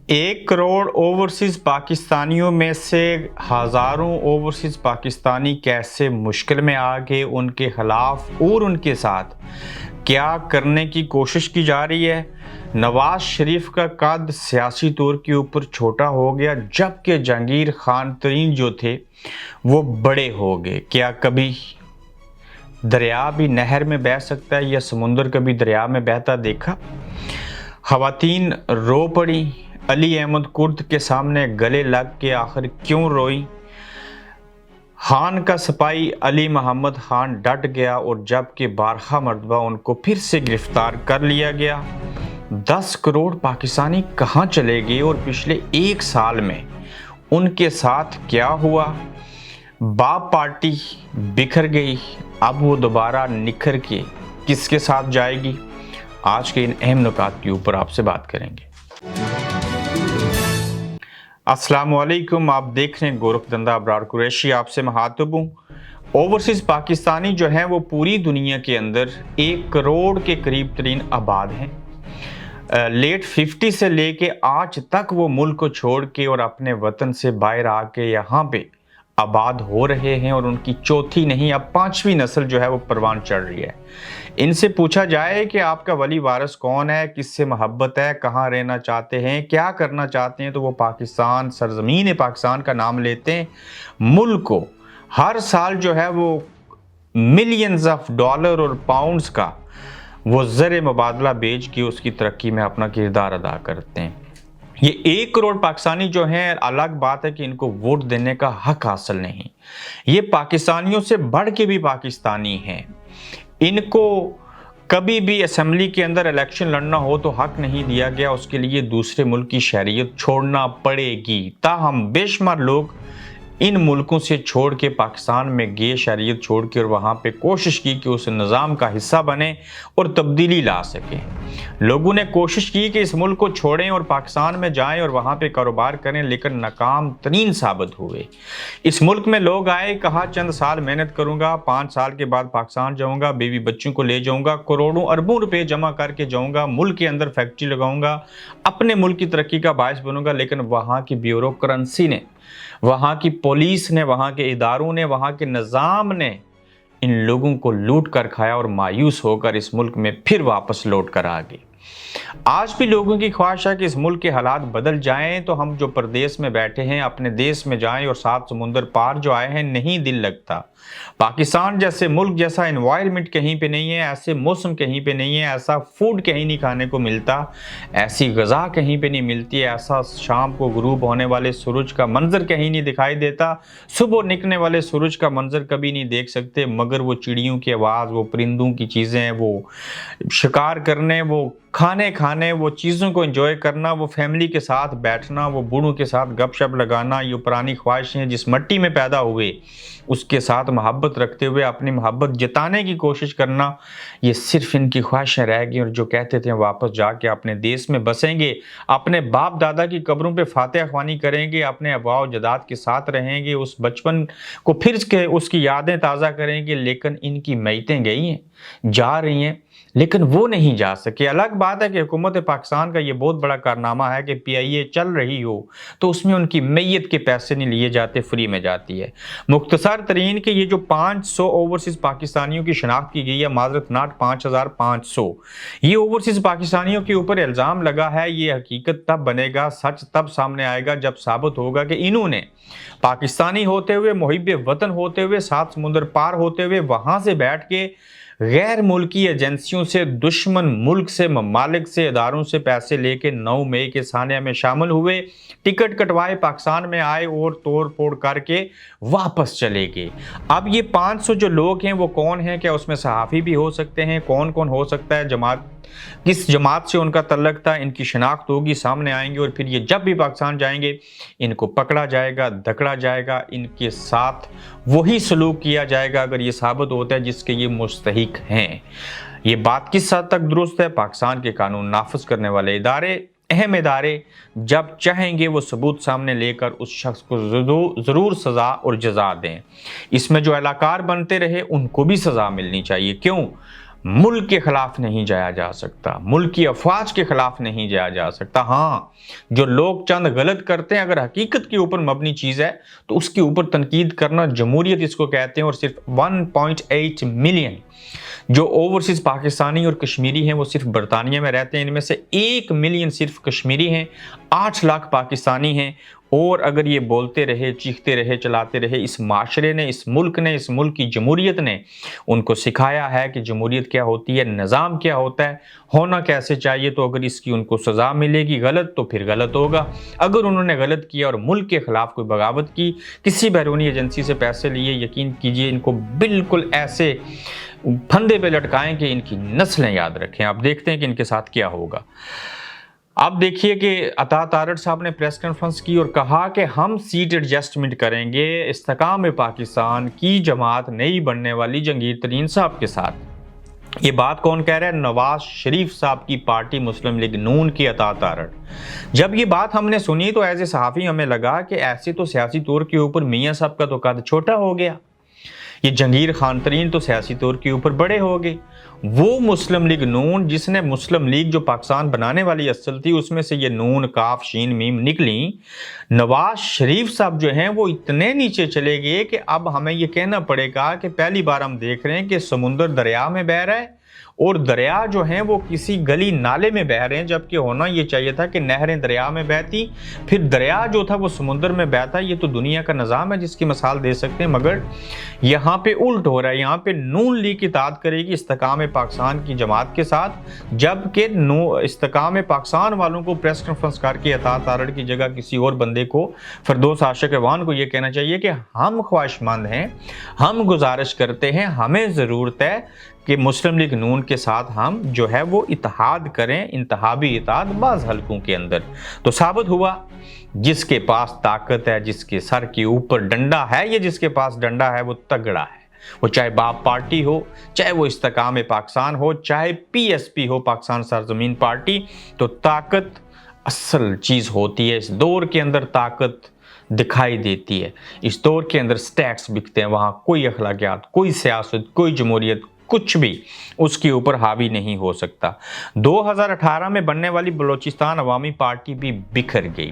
1 crore overseas पाकिस्तानियों में से हज़ारों ओवरसीज़ पाकिस्तानी कैसे मुश्किल में आ गए, उनके खिलाफ और उनके साथ क्या करने की कोशिश की जा रही है। नवाज शरीफ का कद सियासी तौर के ऊपर छोटा हो गया, जबकि जहांगीर खान तरीन जो थे वो बड़े हो गए। क्या कभी दरिया भी नहर में बह सकता है या समुंदर कभी दरिया में बहता देखा। ख़वातीन रो पड़ी, अली अहमद कुर्द के सामने गले लग के आखिर क्यों रोई। खान का सिपाही अली मोहम्मद खान डट गया और जबकि बारहा मरतबा उनको फिर से गिरफ्तार कर लिया गया। 10 करोड़ पाकिस्तानी कहाँ चले गए और पिछले 1 साल में उनके साथ क्या हुआ। बाप पार्टी बिखर गई, अब वो दोबारा निखर के किसके साथ जाएगी। आज के इन अहम नुकात के ऊपर आपसे बात करेंगे। अस्सलाम वालेकुम, आप देख रहे हैं गोरखधंधा अबरार कुरैशी, आपसे मुखातिब हूँ। ओवरसीज़ पाकिस्तानी जो हैं वो पूरी दुनिया के अंदर 1 करोड़ के करीब तरीन आबाद हैं। लेट 50 से लेके आज तक वो मुल्क को छोड़ के और अपने वतन से बाहर आके यहाँ पे आबाद हो रहे हैं और उनकी चौथी नहीं अब 5वीं नस्ल जो है वो परवान चढ़ रही है। इनसे पूछा जाए कि आपका वली वारिस कौन है, किससे मोहब्बत है, कहाँ रहना चाहते हैं, क्या करना चाहते हैं, तो वो पाकिस्तान, सरजमीन पाकिस्तान का नाम लेते हैं। मुल्क को हर साल जो है वो मिलियंस ऑफ डॉलर और पाउंड्स का वो ज़र मुबादला बेच के उसकी तरक्की में अपना किरदार अदा करते हैं। ये 1 करोड़ पाकिस्तानी जो हैं, अलग बात है कि इनको वोट देने का हक हासिल नहीं। ये पाकिस्तानियों से बढ़ के भी पाकिस्तानी हैं। इनको कभी भी असेंबली के अंदर इलेक्शन लड़ना हो तो हक नहीं दिया गया, उसके लिए दूसरे मुल्क की शहरियत छोड़ना पड़ेगी। ताहम बेशुमार लोग इन मुल्कों से छोड़ के पाकिस्तान में गए, शहरियत छोड़ के, और वहाँ पे कोशिश की कि उस निज़ाम का हिस्सा बने और तब्दीली ला सकें। लोगों ने कोशिश की कि इस मुल्क को छोड़ें और पाकिस्तान में जाएं और वहाँ पे कारोबार करें, लेकिन नाकाम तरीन साबित हुए। इस मुल्क में लोग आए, कहा चंद साल मेहनत करूँगा, 5 साल के बाद पाकिस्तान जाऊँगा, बीवी बच्चों को ले जाऊँगा, करोड़ों अरबों रुपये जमा करके जाऊँगा, मुल्क के अंदर फैक्ट्री लगाऊँगा, अपने मुल्क की तरक्की का बायस बनूँगा। लेकिन वहाँ की ब्यूरोक्रेसी ने, वहाँ की पुलिस ने, वहाँ के इदारों ने, वहाँ के निज़ाम ने इन लोगों को लूट कर खाया और मायूस होकर इस मुल्क में फिर वापस लौट कर आ गए। आज भी लोगों की ख्वाहिश है कि इस मुल्क के हालात बदल जाएं, तो हम जो प्रदेश में बैठे हैं अपने देश में जाएं, और 7 समुंदर पार जो आए हैं नहीं दिल लगता। पाकिस्तान जैसे मुल्क जैसा एनवायरनमेंट कहीं पे नहीं है, ऐसे मौसम कहीं पे नहीं है, ऐसा फूड कहीं नहीं खाने को मिलता, ऐसी ग़िज़ा कहीं पे नहीं मिलती, ऐसा शाम को गुरूब होने वाले सूरज का मंजर कहीं नहीं दिखाई देता, सुबह निकलने वाले सूरज का मंजर कभी नहीं देख सकते। मगर वो चिड़ियों की आवाज़, वो परिंदों की चीज़ें, वो शिकार करने, वो खाने, वो चीज़ों को एंजॉय करना, वो फैमिली के साथ बैठना, वो बूढ़ों के साथ गपशप लगाना, ये पुरानी ख्वाहिशें जिस मिट्टी में पैदा हुए उसके साथ मोहब्बत रखते हुए अपनी मोहब्बत जताने की कोशिश करना, ये सिर्फ इनकी ख्वाहिशें रह गई। और जो कहते थे वापस जाके अपने देश में बसेंगे, अपने बाप दादा की कब्रों पे फातिहा ख्वानी करेंगे, अपने अबाओ जदाद के साथ रहेंगे, उस बचपन को फिर के उसकी यादें ताज़ा करेंगे। लेकिन इनकी मैयतें गई हैं, जा रही हैं, लेकिन वो नहीं जा सके। अलग बात है कि हुकूमत पाकिस्तान का ये बहुत बड़ा कारनामा है कि PIA चल रही हो तो उसमें उनकी मैयत के पैसे नहीं लिए जाते, फ्री में जाती है। मुख्तसर तरीन के ये जो 500 ओवरसीज़ पाकिस्तानियों की शनाख्त की गई है, माजरत नाट 5500, ये ओवरसीज़ पाकिस्तानियों के ऊपर इल्ज़ाम लगा है। ये हकीकत तब बनेगा, सच तब सामने आएगा जब साबित होगा कि इन्होंने पाकिस्तानी होते हुए, मुहिब वतन होते हुए, 7 समुंदर पार होते हुए वहाँ से बैठ के गैर मुल्की एजेंसियों से, दुश्मन मुल्क से, ममालिक से, इदारों से पैसे लेके 9 मई के सानिया में शामिल हुए, टिकट कटवाए, पाकिस्तान में आए और तोड़ फोड़ करके वापस चले गए। अब ये 500 जो लोग हैं वो कौन हैं? क्या उसमें सहाफ़ी भी हो सकते हैं? कौन कौन हो सकता है? जमात, किस जमात से उनका तल्लक था, इनकी शनाख्त होगी, सामने आएंगे, और फिर ये जब भी पाकिस्तान जाएंगे इनको पकड़ा जाएगा, धकड़ा जाएगा, इनके साथ वही सलूक किया जाएगा अगर ये साबित होता है जिसके ये मुस्तहिक हैं। ये बात किस हद तक दुरुस्त है? पाकिस्तान के कानून नाफिज करने वाले इदारे, अहम इदारे जब चाहेंगे वो सबूत सामने लेकर उस शख्स को ज़रूर सज़ा और जज़ा दें। इसमें जो एहलकार बनते रहे उनको भी सज़ा मिलनी चाहिए। क्यों? मुल्क के खिलाफ नहीं जाया जा सकता, मुल्क की अफवाज के खिलाफ नहीं जाया जा सकता। हाँ, जो लोग चंद गलत करते हैं, अगर हकीकत के ऊपर मबनी चीज़ है तो उसके ऊपर तनकीद करना जमहूरियत इसको कहते हैं। और सिर्फ 1.8 मिलियन जो ओवरसीज़ पाकिस्तानी और कश्मीरी हैं वो सिर्फ बरतानिया में रहते हैं, इनमें से 1 मिलियन सिर्फ कश्मीरी हैं, 8 लाख पाकिस्तानी हैं। और अगर ये बोलते रहे, चीखते रहे, चलाते रहे, इस माशरे ने, इस मुल्क की जमहूरियत ने उनको सिखाया है कि जमहूरियत क्या होती है, निज़ाम क्या होता है, होना कैसे चाहिए। तो अगर इसकी उनको सज़ा मिलेगी गलत तो फिर गलत होगा। अगर उन्होंने गलत किया और मुल्क के ख़िलाफ़ कोई बगावत की, किसी बैरूनी एजेंसी से पैसे लिए, यकीन कीजिए इनको बिल्कुल ऐसे फंदे पे लटकाएं कि इनकी नस्लें याद रखें। आप देखते हैं कि इनके साथ क्या होगा। आप देखिए कि अता तारड़ साहब ने प्रेस कॉन्फ्रेंस की और कहा कि हम सीट एडजस्टमेंट करेंगे इस्तेकाम पाकिस्तान की जमात नई बनने वाली जहांगीर तरीन साहब के साथ। ये बात कौन कह रहा है? नवाज शरीफ साहब की पार्टी मुस्लिम लीग नून की अता तारड़। जब ये बात हमने सुनी तो एज ए सहाफ़ी हमें लगा कि ऐसे तो सियासी तौर के ऊपर मियाँ साहब का तो कद छोटा हो गया, ये जहांगीर खान तरीन तो सियासी तौर के ऊपर बड़े हो गए। वो मुस्लिम लीग नून जिसने मुस्लिम लीग जो पाकिस्तान बनाने वाली असल थी उसमें से ये नून काफ शीन मीम निकली, नवाज शरीफ साहब जो हैं वो इतने नीचे चले गए कि अब हमें ये कहना पड़ेगा कि पहली बार हम देख रहे हैं कि समुंदर दरिया में बह रहा है और दरिया जो हैं वो किसी गली नाले में बह रहे हैं, जबकि होना ये चाहिए था कि नहरें दरिया में बहती, फिर दरिया जो था वो समुद्र में बहता। ये तो दुनिया का निज़ाम है जिसकी मिसाल दे सकते हैं, मगर यहाँ पे उल्ट हो रहा है। यहाँ पे नून लीग इत्तेहाद करेगी इस्तेकाम पाकिस्तान की जमात के साथ, जबकि इस्तेकाम पाकिस्तान वालों को प्रेस कॉन्फ्रेंस करके अता तारड़ की जगह किसी और बंदे को, फिरदौस आशिक अवान को ये कहना चाहिए कि हम ख्वाहिशमंद हैं, हम गुजारिश करते हैं, हमें ज़रूरत है कि मुस्लिम लीग नून के साथ हम जो है वो इत्तेहाद करें, इंतहाबी इत्तेहाद बाज़ हलकों के अंदर। तो साबित हुआ जिसके पास ताकत है, जिसके सर के ऊपर डंडा है, ये जिसके पास डंडा है वो तगड़ा है। वो चाहे बाप पार्टी हो, चाहे वो इस्तेकाम पाकिस्तान हो, चाहे PSP हो, पाकिस्तान सरजमीन पार्टी। तो ताकत असल चीज़ होती है। इस दौर के अंदर ताकत दिखाई देती है, इस दौर के अंदर स्टैट्स बिकते हैं। वहाँ कोई अखलाकियात, कोई सियासत, कोई जमहूरियत, कुछ भी उसके ऊपर हावी नहीं हो सकता। 2018 में बनने वाली बलोचिस्तान अवामी पार्टी भी बिखर गई,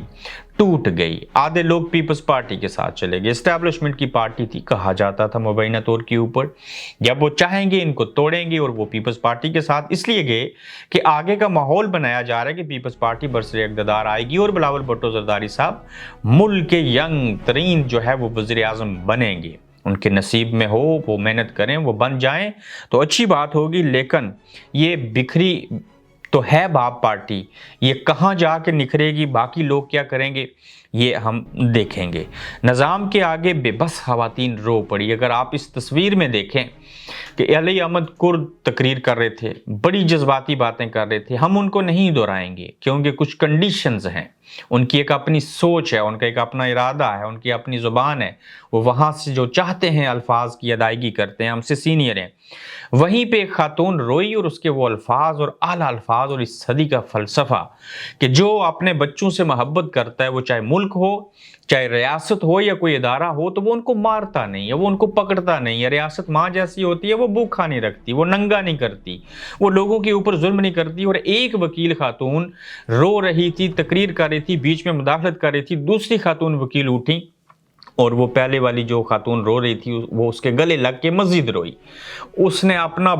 टूट गई। आधे लोग पीपल्स पार्टी के साथ चले गए। एस्टैब्लिशमेंट की पार्टी थी, कहा जाता था मुबैना तौर के ऊपर, जब वो चाहेंगे इनको तोड़ेंगे, और वो पीपल्स पार्टी के साथ इसलिए गए कि आगे का माहौल बनाया जा रहा है कि पीपल्स पार्टी बरसरे इक़्तिदार आएगी और बिलावल भुट्टो ज़रदारी साहब मुल्क के यंग तरीन जो है वो वज़ीर आज़म बनेंगे। उनके नसीब में हो, वो मेहनत करें, वो बन जाएं तो अच्छी बात होगी। लेकिन ये बिखरी तो है बाप पार्टी, ये कहाँ जाके निखरेगी, बाकी लोग क्या करेंगे ये हम देखेंगे। निज़ाम के आगे बेबस ख़वातीन रो पड़ी। अगर आप इस तस्वीर में देखें कि अली अहमद कुर्द तकरीर कर रहे थे, बड़ी जज्बाती बातें कर रहे थे, हम उनको नहीं दोहराएंगे क्योंकि कुछ कंडीशंस हैं, उनकी एक अपनी सोच है, उनका एक अपना इरादा है, उनकी अपनी ज़ुबान है, वो वहाँ से जो चाहते हैं अल्फाज की अदायगी करते हैं, हमसे सीनियर हैं। वहीं पे एक खातून रोई और उसके वो अल्फाज और आला अल्फाज और इस सदी का फ़लसफ़ा कि जो अपने बच्चों से मोहब्बत करता है, वो चाहे मुल्क हो, चाहे रियासत हो या कोई इदारा हो, तो वो उनको मारता नहीं है, वो उनको पकड़ता नहीं है। रियासत माँ जैसी होती है, वो भूखा नहीं रखती, वो नंगा नहीं करती, वो लोगों के ऊपर जुल्म नहीं करती। और एक वकील खातून रो रही थी, तकरीर कर रही थी, बीच में मुदाखलत कर रही थी, दूसरी खातून वकील उठी और वो पहले वाली जो खातून रो रही थी वो उसके गले लग के मज़ीद रोई। उसने अपना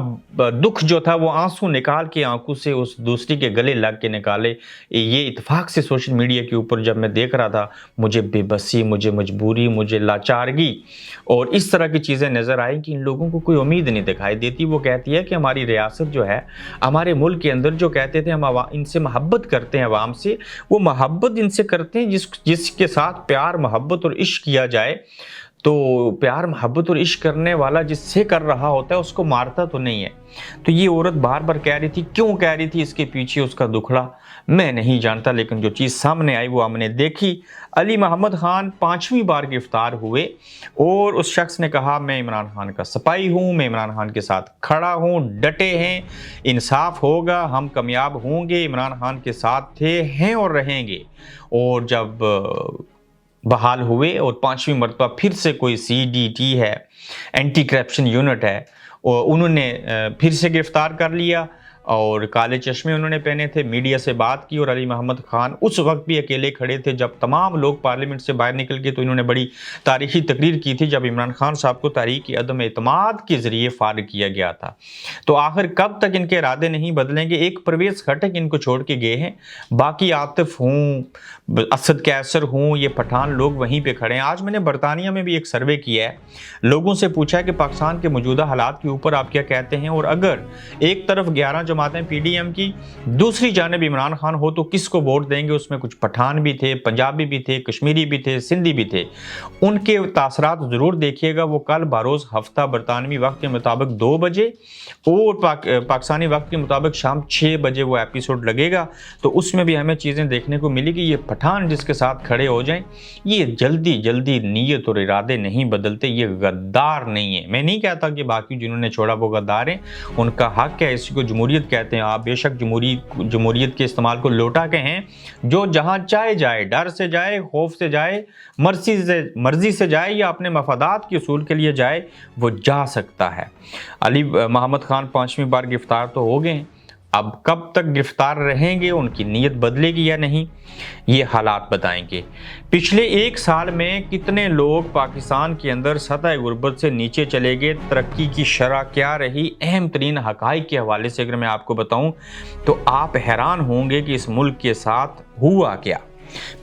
दुख जो था वो आंसू निकाल के आंखों से उस दूसरी के गले लग के निकाले। ये इत्तेफाक से सोशल मीडिया के ऊपर जब मैं देख रहा था, मुझे बेबसी, मुझे मजबूरी, मुझे लाचारगी और इस तरह की चीज़ें नज़र आई कि इन लोगों को कोई उम्मीद नहीं दिखाई देती। वो कहती है कि हमारी रियासत जो है, हमारे मुल्क के अंदर जो कहते थे हम इनसे मोहब्बत करते हैं, अवाम से, वो मोहब्बत इनसे करते हैं जिसके साथ प्यार, मोहब्बत और इश्क किया जाए। तो प्यार, मोहब्बत और इश्क करने वाला जिससे कर रहा होता है उसको मारता तो नहीं है। तो ये औरत बार बार कह रही थी, क्यों कह रही थी, इसके पीछे उसका दुखड़ा मैं नहीं जानता, लेकिन जो चीज़ सामने आई वो हमने देखी। अली मोहम्मद खान 5वीं बार गिरफ्तार हुए और उस शख्स ने कहा मैं इमरान खान का सिपाही हूँ, मैं इमरान खान के साथ खड़ा हूँ, डटे हैं, इंसाफ होगा, हम कामयाब होंगे, इमरान खान के साथ थे, हैं और रहेंगे। और जब बहाल हुए और 5वीं मरतबा फिर से कोई CDT है, एंटी करप्शन यूनिट है, उन्होंने फिर से गिरफ्तार कर लिया और काले चश्मे उन्होंने पहने थे, मीडिया से बात की। और अली मोहम्मद खान उस वक्त भी अकेले खड़े थे जब तमाम लोग पार्लियामेंट से बाहर निकल गए, तो इन्होंने बड़ी तारीखी तकरीर की थी जब इमरान खान साहब को तहरीक अदम एतमाद के ज़रिए फारिग किया गया था। तो आखिर कब तक इनके इरादे नहीं बदलेंगे? एक परवेज़ खटक इनको छोड़ के गए हैं, बाकी आतिफ हूँ, असद कैसर हूँ, ये पठान लोग वहीं पर खड़े हैं। आज मैंने बरतानिया में भी एक सर्वे किया है, लोगों से पूछा है कि पाकिस्तान के मौजूदा हालात के ऊपर आप क्या कहते हैं, और अगर एक तरफ 11 जमातें पीडीएम की, दूसरी जानिब इमरान खान हो, तो किसको वोट देंगे? उसमें कुछ पठान भी थे, पंजाबी भी थे, कश्मीरी भी थे, सिंधी भी थे। उनके तासरात ज़रूर देखिएगा। वो कल बारोज़ हफ्ता बरतानवी वक्त के मुताबिक 2 बजे और पाकिस्तानी वक्त के मुताबिक शाम 6 बजे वो एपिसोड लगेगा। तो उसमें भी हमें चीज़ें देखने को मिली कि ये पठान जिसके साथ खड़े हो जाएं, ये जल्दी जल्दी नीयत और इरादे नहीं बदलते, ये गद्दार नहीं है। मैं नहीं कहता कि बाकी जिन्होंने छोड़ा वो गद्दार हैं, उनका हक है, इसी को जमहूरियत कहते हैं। आप बेशक जमहूरियत के इस्तेमाल को लौटा के हैं, जो जहां चाहे जाए, डर से जाए, खौफ से जाए, मर्जी से जाए या अपने मफादात के उसूल के लिए जाए, वो जा सकता है। अली मोहम्मद खान 5वीं बार गिरफ्तार तो हो गए, अब कब तक गिरफ्तार रहेंगे, उनकी नीयत बदलेगी या नहीं, ये हालात बताएंगे। पिछले 1 साल में कितने लोग पाकिस्तान के अंदर सतह गुर्बत से नीचे चले गए, तरक्की की शरह क्या रही, अहम तरीन हक़ाइक़ के हवाले से अगर मैं आपको बताऊं तो आप हैरान होंगे कि इस मुल्क के साथ हुआ क्या।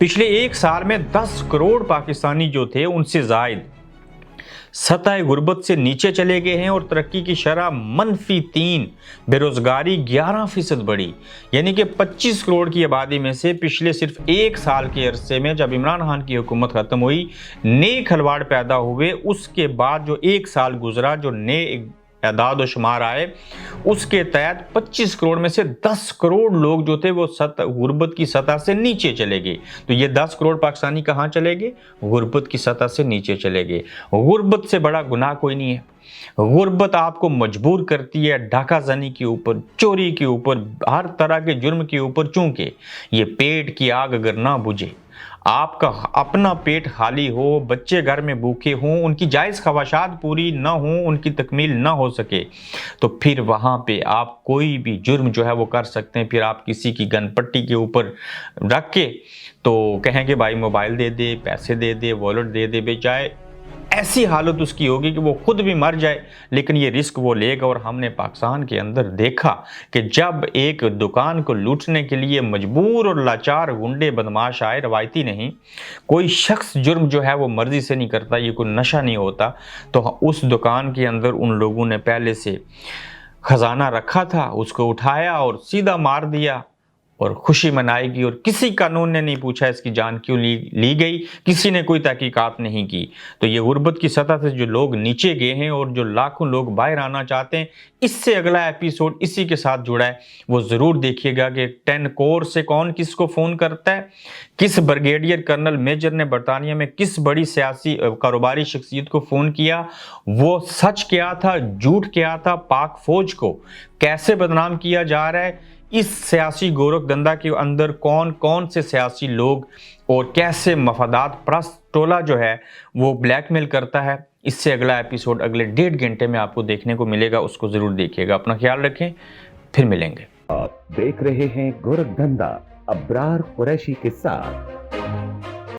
पिछले 1 साल में 10 करोड़ पाकिस्तानी जो थे, उनसे ज़ायद सतह गुर्बत से नीचे चले गए हैं और तरक्की की शरह -3, बेरोज़गारी 11% बढ़ी। यानी कि 25 करोड़ की आबादी में से पिछले सिर्फ 1 साल के अरसे में, जब इमरान खान की हुकूमत ख़त्म हुई, नए खलवाड़ पैदा हुए। उसके बाद जो 1 साल गुजरा, जो नए एदाद व शुमार आए, उसके तहत 25 करोड़ में से 10 करोड़ लोग जो थे वो गुर्बत की सतह से नीचे चले गए। तो ये 10 करोड़ पाकिस्तानी कहाँ चले गए? गुर्बत की सतह से नीचे चले गए। गुर्बत से बड़ा गुनाह कोई नहीं है। गुर्बत आपको मजबूर करती है डाका ज़नी के ऊपर, चोरी के ऊपर, हर तरह के जुर्म के ऊपर। चूंकि ये पेट की आग अगर ना बुझे, आपका अपना पेट खाली हो, बच्चे घर में भूखे हों, उनकी जायज़ ख्वाहिशात पूरी ना हों, उनकी तकमील ना हो सके, तो फिर वहाँ पे आप कोई भी जुर्म जो है वो कर सकते हैं। फिर आप किसी की गनपट्टी के ऊपर रख के तो कहेंगे भाई मोबाइल दे दे, पैसे दे दे, वॉलेट दे दे, बेचाए ऐसी हालत उसकी होगी कि वो खुद भी मर जाए, लेकिन ये रिस्क वो लेगा। और हमने पाकिस्तान के अंदर देखा कि जब एक दुकान को लूटने के लिए मजबूर और लाचार गुंडे बदमाश आए, रवायती नहीं, कोई शख्स जुर्म जो है वो मर्जी से नहीं करता, ये कोई नशा नहीं होता, तो उस दुकान के अंदर उन लोगों ने पहले से खजाना रखा था, उसको उठाया और सीधा मार दिया और खुशी मनाएगी। और किसी कानून ने नहीं पूछा इसकी जान क्यों ली गई, किसी ने कोई तहकीकात नहीं की। तो ये गुर्बत की सतह से जो लोग नीचे गए हैं और जो लाखों लोग बाहर आना चाहते हैं, इससे अगला एपिसोड इसी के साथ जुड़ा है, वो ज़रूर देखिएगा कि 10 कोर से कौन किसको फ़ोन करता है, किस ब्रिगेडियर कर्नल मेजर ने बरतानिया में किस बड़ी सियासी कारोबारी शख्सियत को फ़ोन किया, वो सच क्या था, झूठ क्या था, पाक फ़ौज को कैसे बदनाम किया जा रहा है, इस सियासी गोरख धंधा के अंदर कौन कौन से सियासी लोग और कैसे मफादात परस्त टोला जो है वो ब्लैकमेल करता है, इससे अगला एपिसोड अगले 1.5 घंटे में आपको देखने को मिलेगा। उसको ज़रूर देखिएगा। अपना ख्याल रखें, फिर मिलेंगे। आप देख रहे हैं गोरख धंधा अब्रार कुरैशी के साथ।